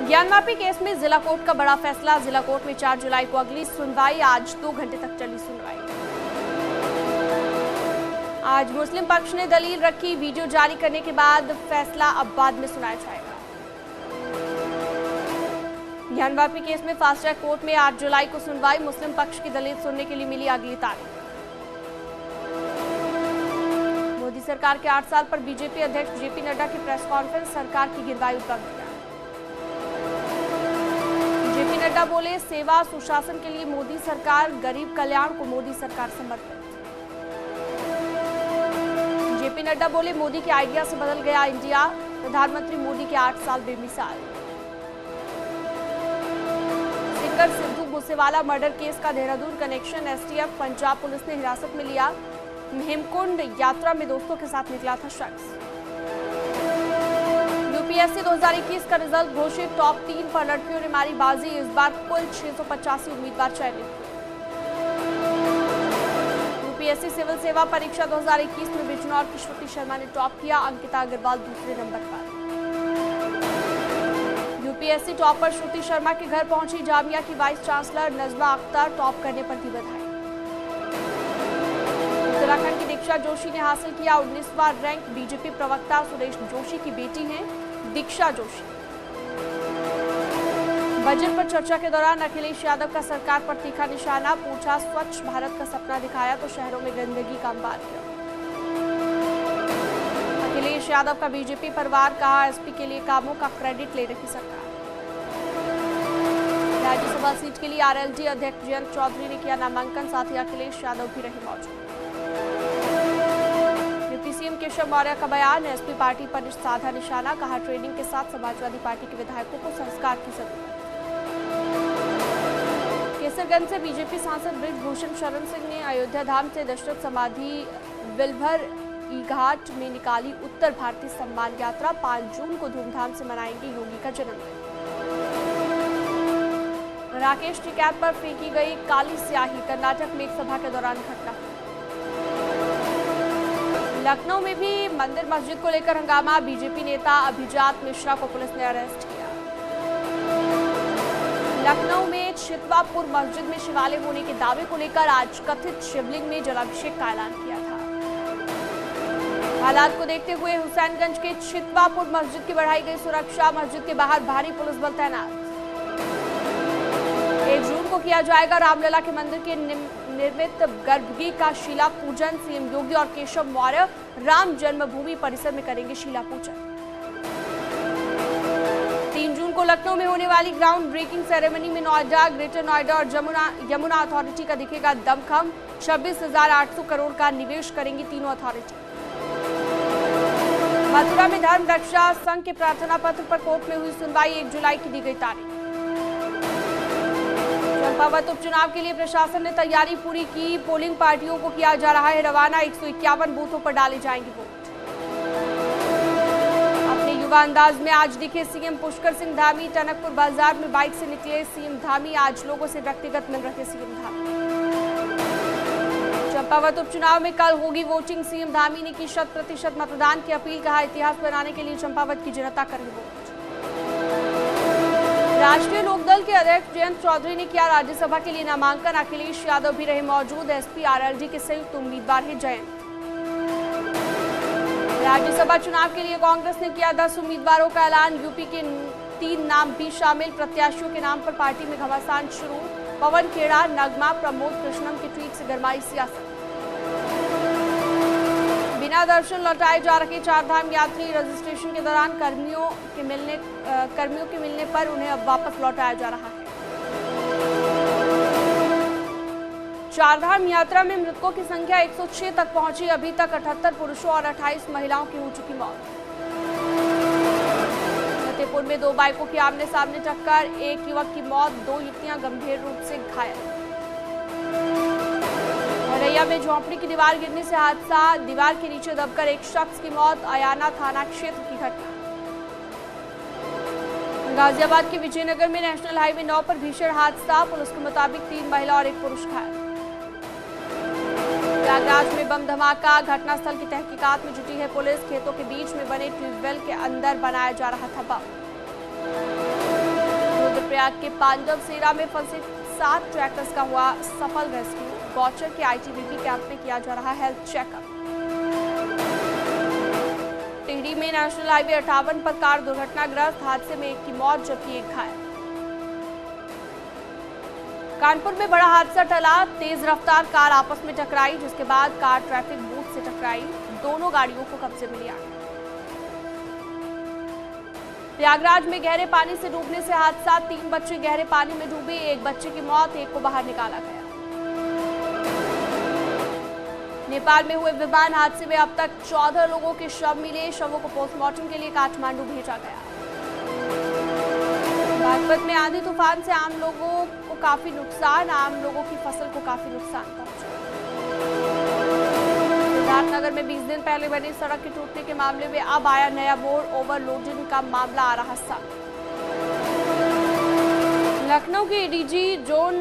Gyanvapi case में जिला court का बड़ा फैसला। जिला कोर्ट में 4 जुलाई को अगली सुनवाई। आज 2 घंटे तक चली सुनवाई। आज मुस्लिम पक्ष ने दलील रखी। वीडियो जारी करने के बाद फैसला अब बाद में सुनाया जाएगा। ज्ञानवापी केस में फास्ट ट्रैक कोर्ट में 8 जुलाई को सुनवाई। मुस्लिम पक्ष की दलील सुनने के लिए मिली अगली तारीख। मोदी सरकार के 8 साल पर बीजेपी अध्यक्ष जेपी नड्डा की प्रेस कॉन्फ्रेंस। सरकार की गिरवाई उपलब्धियां। जेपी नड्डा बोले, सेवा सुशासन के लिए मोदी सरकार, गरीब कल्याण को मोदी सरकार समर्पित। जेपी नड्डा बोले, मोदी के आइडिया से बदल गया इंडिया। प्रधानमंत्री मोदी के 8 साल बेमिसाल। Singer Sidhu Moosewala murder case का Dehradun connection. STF Punjab police ने हिरासत में लिया। हेमकुंड यात्रा में दोस्तों के साथ निकला था शख्स। यूपीएससी 2021 का रिजल्ट घोषित। टॉप 3 पर लड़कियों ने मारी बाजी। इस बार कुल 685 उम्मीदवार चयनित। यूपीएससी सिविल सेवा परीक्षा 2021 में बिजनौर की श्रुति शर्मा ने टॉप किया। अंकिता अग्रवाल दूसरे नंबर पर। यूपीएससी टॉपर श्रुति शर्मा के घर पहुंची जामिया की vice chancellor Najma Akhtar. Top करने पर दी बधाई। उत्तराखंड की दीक्षा जोशी ने हासिल किया 19वां रैंक। बीजेपी प्रवक्ता सुरेश जोशी की बेटी हैं दीक्षा जोशी। बजट पर चर्चा के दौरान अखिलेश यादव का सरकार पर तीखा निशाना। पूछा, स्वच्छ भारत का सपना दिखाया तो शहरों में गंदगी का अंबार किया। अखिलेश यादव का बीजेपी पर वार। कहा, एसपी के लिए कामों का क्रेडिट ले रही सरकार। राज्यसभा सीट के लिए आरएलडी अध्यक्ष जयंत चौधरी ने किया नामांकन। साथ ही अखिलेश यादव भी रहे मौजूद। डिप्टी सीएम केशव मौर्य का बयान। एसपी पार्टी पर साधा निशाना। कहा, ट्रेनिंग के साथ समाजवादी पार्टी के विधायकों को संस्कार की जरूरत। केसरगंज से बीजेपी सांसद ब्रिजभूषण शरण सिंह ने अयोध्या धाम से दशरथ समाधि विलभर घाट में निकाली उत्तर भारतीय सम्मान यात्रा। 5 जून को धूमधाम से मनाएंगे योगी का जन्मदिन। राकेश टिकैत पर फेंकी गई काली स्याही। कर्नाटक में एक सभा के दौरान घटना। लखनऊ में भी मंदिर मस्जिद को लेकर हंगामा। बीजेपी नेता अभिजात मिश्रा को पुलिस ने अरेस्ट किया। लखनऊ में छितवापुर मस्जिद में शिवालय होने के दावे को लेकर आज कथित शिवलिंग में जलाभिषेक का ऐलान किया था। हालात को देखते हुए हुसैनगंज के छितवापुर मस्जिद की बढ़ाई गई सुरक्षा। मस्जिद के बाहर भारी पुलिस बल तैनात। 1 जून को किया जाएगा रामलला के मंदिर के निर्मित गर्भगृह का शिला पूजन। सीएम योगी और केशव मौर्य राम जन्मभूमि परिसर में करेंगे शिला पूजन। 3 जून को लखनऊ में होने वाली ग्राउंड ब्रेकिंग सेरेमनी में नोएडा, ग्रेटर नोएडा और यमुना अथॉरिटी का दिखेगा दमखम। 26,800 करोड़ का निवेश करेंगी तीनों अथॉरिटी। मथुरा में धर्म रक्षा संघ के प्रार्थना पत्र पर कोर्ट में हुई सुनवाई। 1 जुलाई की दी गई तारीख। चंपावत उपचुनाव के लिए प्रशासन ने तैयारी पूरी की। पोलिंग पार्टियों को किया जा रहा है रवाना। 151 बूथों पर डाले जाएंगे वोट। अपने युवा अंदाज में आज दिखे सीएम पुष्कर सिंह धामी। टनकपुर बाजार में बाइक से निकले सीएम धामी। आज लोगों से व्यक्तिगत मिल रहे सीएम धामी। चंपावत उपचुनाव में कल होगी वोटिंग। सीएम धामी ने की 100% मतदान की अपील। कहा, इतिहास बनाने के लिए चंपावत की जनता करेगी वोट। राष्ट्रीय लोकदल के अध्यक्ष जयंत चौधरी ने किया राज्यसभा के लिए नामांकन। अखिलेश यादव भी रहे मौजूद। एसपी आरएलडी के संयुक्त उम्मीदवार हैं जयंत। राज्यसभा चुनाव के लिए कांग्रेस ने किया 10 उम्मीदवारों का ऐलान। यूपी के 3 नाम भी शामिल। प्रत्याशियों के नाम पर पार्टी में घमासान शुरू। पवन खेड़ा, नगमा, प्रमोद कृष्णम के ट्वीट से गरमाई सियासत। बिना दर्शन लौटाए जा रहे 4 धाम यात्री। रजिस्ट्रेशन के दौरान कर्मियों के मिलने पर उन्हें अब वापस लौटाया जा रहा है। 4 धाम यात्रा में मृतकों की संख्या 106 तक पहुंची। अभी तक 78 पुरुषों और 28 महिलाओं की हो चुकी मौत। फतेहपुर में 2 बाइकों की आमने सामने टक्कर। 1 युवक की मौत, 2 युवतियां गंभीर रूप से घायल। औरैया में झोंपड़ी की दीवार गिरने से हादसा। दीवार के नीचे दबकर एक शख्स की मौत। अयाना थाना क्षेत्र की घटना। गाजियाबाद के विजयनगर में नेशनल हाईवे 9 पर भीषण हादसा। पुलिस के मुताबिक 3 महिला और 1 पुरुष घायल। प्रयागराज में बम धमाका। घटनास्थल की तहकीकात में जुटी है पुलिस। खेतों के बीच में बने ट्यूबवेल के अंदर बनाया जा रहा था बम। रुद्रप्रयाग के पांडव सेरा में फंसे 7 ट्रैकर्स का हुआ सफल रेस्क्यू। गौचर के आईटीबीपी कैंप में किया जा रहा हेल्थ चेकअप। टिहरी में नेशनल हाईवे 58 पर कार दुर्घटनाग्रस्त, हादसे में एक की मौत जबकि एक घायल। कानपुर में बड़ा हादसा टला, तेज रफ्तार कार आपस में टकराई, जिसके बाद कार ट्रैफिक बूथ से टकराई, दोनों गाड़ियों को कब्जे में लिया। प्रयागराज में गहरे पानी से डूबने से हादसा, 3 बच्चे गहरे पानी में डूबे, एक बच्चे की मौत, एक को बाहर निकाला गया। नेपाल में हुए विमान हादसे में अब तक 14 लोगों के शव मिले, शवों को पोस्टमार्टम के लिए काठमांडू भेजा गया। बागपत में आंधी तूफान से आम लोगों को काफी नुकसान, आम लोगों की फसल को काफी नुकसान पहुंचा। सिद्धार्थनगर में 20 दिन पहले बनी सड़क के टूटने के मामले में अब आया नया मोड़, ओवरलोडिंग का मामला आ रहा सामने। लखनऊ के एडीजी जोन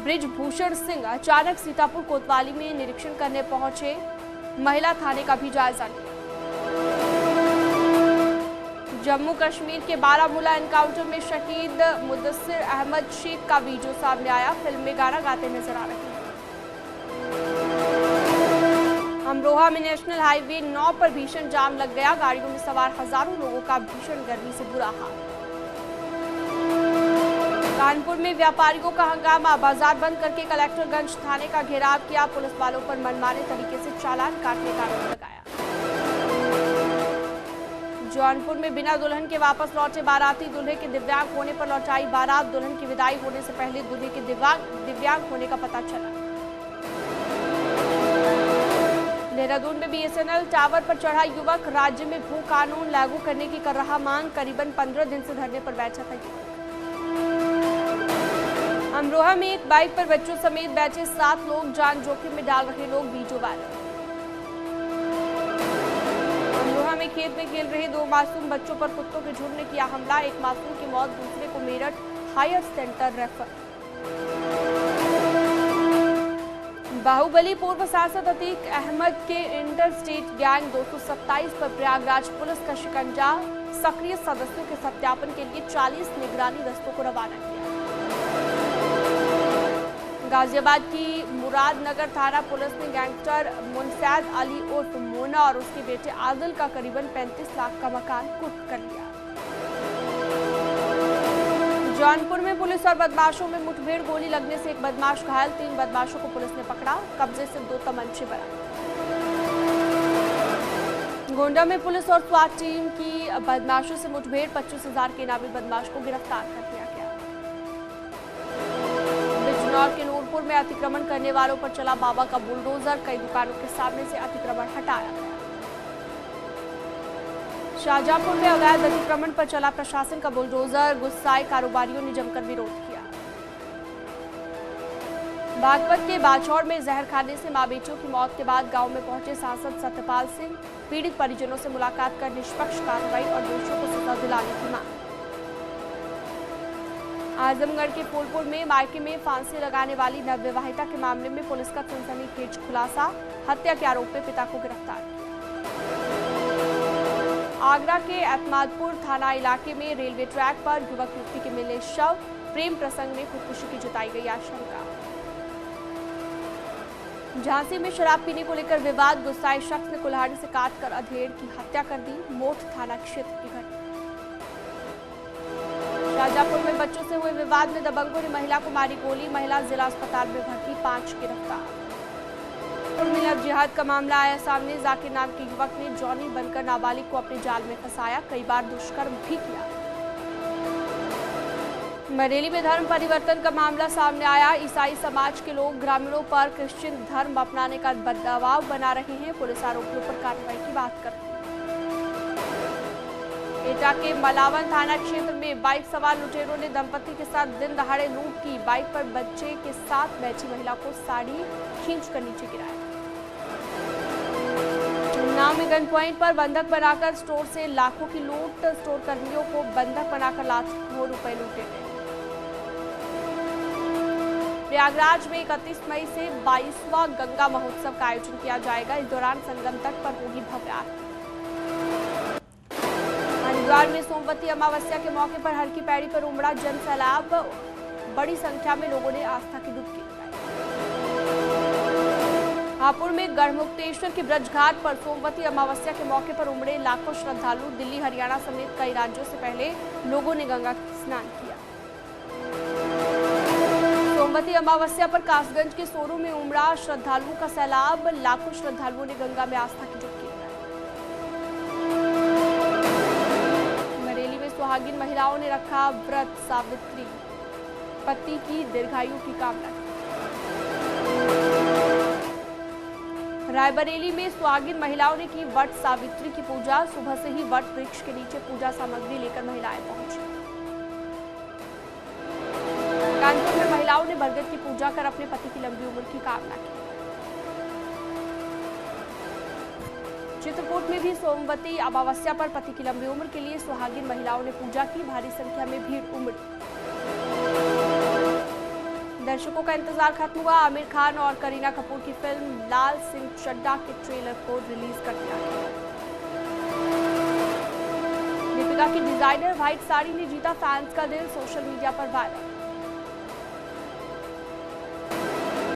ब्रिजभूषण सिंह अचानक सीतापुर कोतवाली में निरीक्षण करने पहुंचे, महिला थाने का भी जायजा लिया। जम्मू कश्मीर के बारामूला एनकाउंटर में शहीद मुदस्सिर अहमद शेख का वीडियो सामने आया, फिल्म में गाना गाते नजर आ रहे हैं। अमरोहा में नेशनल हाईवे 9 पर भीषण जाम लग गया, गाड़ियों में सवार हजारों लोगों का भीषण गर्मी से बुरा हाल। कानपुर में व्यापारियों का हंगामा, बाजार बंद करके कलेक्टरगंज थाने का घेराव किया, पुलिस वालों पर मनमाने तरीके से चालान काटने का आरोप लगाया। जौनपुर में बिना दुल्हन के वापस लौटे बाराती, दूल्हे के दिव्यांग होने पर लौटाई बारात, दुल्हन की विदाई होने से पहले दूल्हे के दिव्यांग होने का पता चला। देहरादून में बीएसएनएल टावर पर चढ़ा युवक, राज्य में भू कानून लागू करने की कर रहा मांग, करीबन 15 दिन से धरने पर बैठा था युवक। अमरोहा में एक बाइक पर बच्चों समेत बैठे 7 लोग, जान जोखिम में डाल रहे लोग, वीडियो वायरल। अमरोहा में खेत में खेल रहे 2 मासूम बच्चों पर कुत्तों के झुंड ने किया हमला, एक मासूम की मौत, दूसरे को मेरठ हायर सेंटर रेफर। बाहुबली पूर्व सांसद अतीक अहमद के इंटर स्टेट गैंग 227 पर प्रयागराज पुलिस का शिकंजा, सक्रिय सदस्यों के सत्यापन के लिए 40 निगरानी दस्तों को रवाना किया। गाजियाबाद की मुरादनगर थाना पुलिस ने गैंगस्टर मुनसैद अली उर्फ मोना और उसके बेटे आदिल का करीबन 35 लाख का मकान कुर्क कर लिया। जौनपुर में पुलिस और बदमाशों में मुठभेड़, गोली लगने से एक बदमाश घायल, 3 बदमाशों को पुलिस ने पकड़ा, कब्जे से 2 तमंचे बरामद। गोंडा में पुलिस और स्वाट टीम की बदमाशों से मुठभेड़, 25,000 के इनामी बदमाश को गिरफ्तार कर लिया गया। बिजनौर के नूरपुर में अतिक्रमण करने वालों पर चला बाबा का बुलडोजर, कई दुकानों के सामने से अतिक्रमण हटाया गया। शाहजहांपुर में अवैध अतिक्रमण पर चला प्रशासन का बुलडोजर, गुस्साए कारोबारियों ने जमकर विरोध किया। बागपत के बाछौर में जहर खाने से मां बेटियों की मौत के बाद गांव में पहुंचे सांसद सत्यपाल सिंह, पीड़ित परिजनों से मुलाकात कर निष्पक्ष कार्रवाई और दोषियों को सजा दिलाने की मांग। आजमगढ़ के फूलपुर में मायके में फांसी लगाने वाली नवविवाहिता के मामले में पुलिस का सनसनीखेज खुलासा, हत्या के आरोप में पिता को गिरफ्तार किया। आगरा के एतमादपुर थाना इलाके में रेलवे ट्रैक पर युवक युवती के मिले शव, प्रेम प्रसंग में खुदकुशी की जताई गई आशंका। झांसी में शराब पीने को लेकर विवाद, गुस्साए शख्स ने कुल्हाड़ी से काटकर अधेड़ की हत्या कर दी, मोठ थाना क्षेत्र की घटना। शाहजहांपुर में बच्चों से हुए विवाद में दबंगों ने महिला को मारी गोली, महिला जिला अस्पताल में भर्ती, 5 गिरफ्तार। लव जिहाद का मामला आया सामने, जाकिर नाम के युवक ने जॉनी बनकर नाबालिग को अपने जाल में फंसाया, कई बार दुष्कर्म भी किया। बरेली में धर्म परिवर्तन का मामला सामने आया, ईसाई समाज के लोग ग्रामीणों पर क्रिश्चियन धर्म अपनाने का दबाव बना रहे हैं, पुलिस आरोपियों पर कार्रवाई की बात करती है। एटा के मलावन थाना क्षेत्र में बाइक सवार लुटेरों ने दंपति के साथ दिन दहाड़े लूट की, बाइक पर बच्चे के साथ बैठी महिला को साड़ी खींचकर नीचे गिराया। उन्नाव में गन पॉइंट पर बंधक बनाकर स्टोर से लाखों की लूट, स्टोर कर्मियों को बंधक बनाकर लाखों रुपए लूटे गए। प्रयागराज में 31 मई से 22वां गंगा महोत्सव का आयोजन किया जाएगा, इस दौरान संगम तट पर होगी भव्य आरती। हरिद्वार में सोमवती अमावस्या के मौके पर हर की पैड़ी पर उमड़ा जन सैलाब। बड़ी संख्या में लोगों ने आस्था की डुबकी लगाई। हापुड़ में गढ़मुक्तेश्वर के ब्रज घाट पर सोमवती अमावस्या के मौके पर उमड़े लाखों श्रद्धालु। दिल्ली, हरियाणा समेत कई राज्यों से पहले लोगों ने गंगा स्नान किया। सोमवती अमावस्या पर कासगंज के सोरू में उमड़ा श्रद्धालुओं का सैलाब। लाखों श्रद्धालुओं ने गंगा में आस्था की डुबकी लगाई। बरेली में सुहागिन महिलाओं ने रखा व्रत, सावित्री पति की दीर्घायु की कामना की। रायबरेली में सुहागिन महिलाओं ने की वट सावित्री की पूजा। सुबह से ही वट वृक्ष के नीचे पूजा सामग्री लेकर महिलाएं पहुंची। कानपुर में महिलाओं ने बरगद की पूजा कर अपने पति की लंबी उम्र की कामना की। चित्रकूट में भी सोमवती अमावस्या पर पति की लंबी उम्र के लिए सुहागिन महिलाओं ने पूजा की। भारी संख्या में भीड़ उमड़ी। दर्शकों का इंतजार खत्म हुआ। आमिर खान और करीना कपूर की फिल्म लाल सिंह चड्ढा के ट्रेलर को रिलीज कर दिया गया। दीपिका की डिजाइनर व्हाइट साड़ी ने जीता फैंस का दिल। सोशल मीडिया पर वायरल।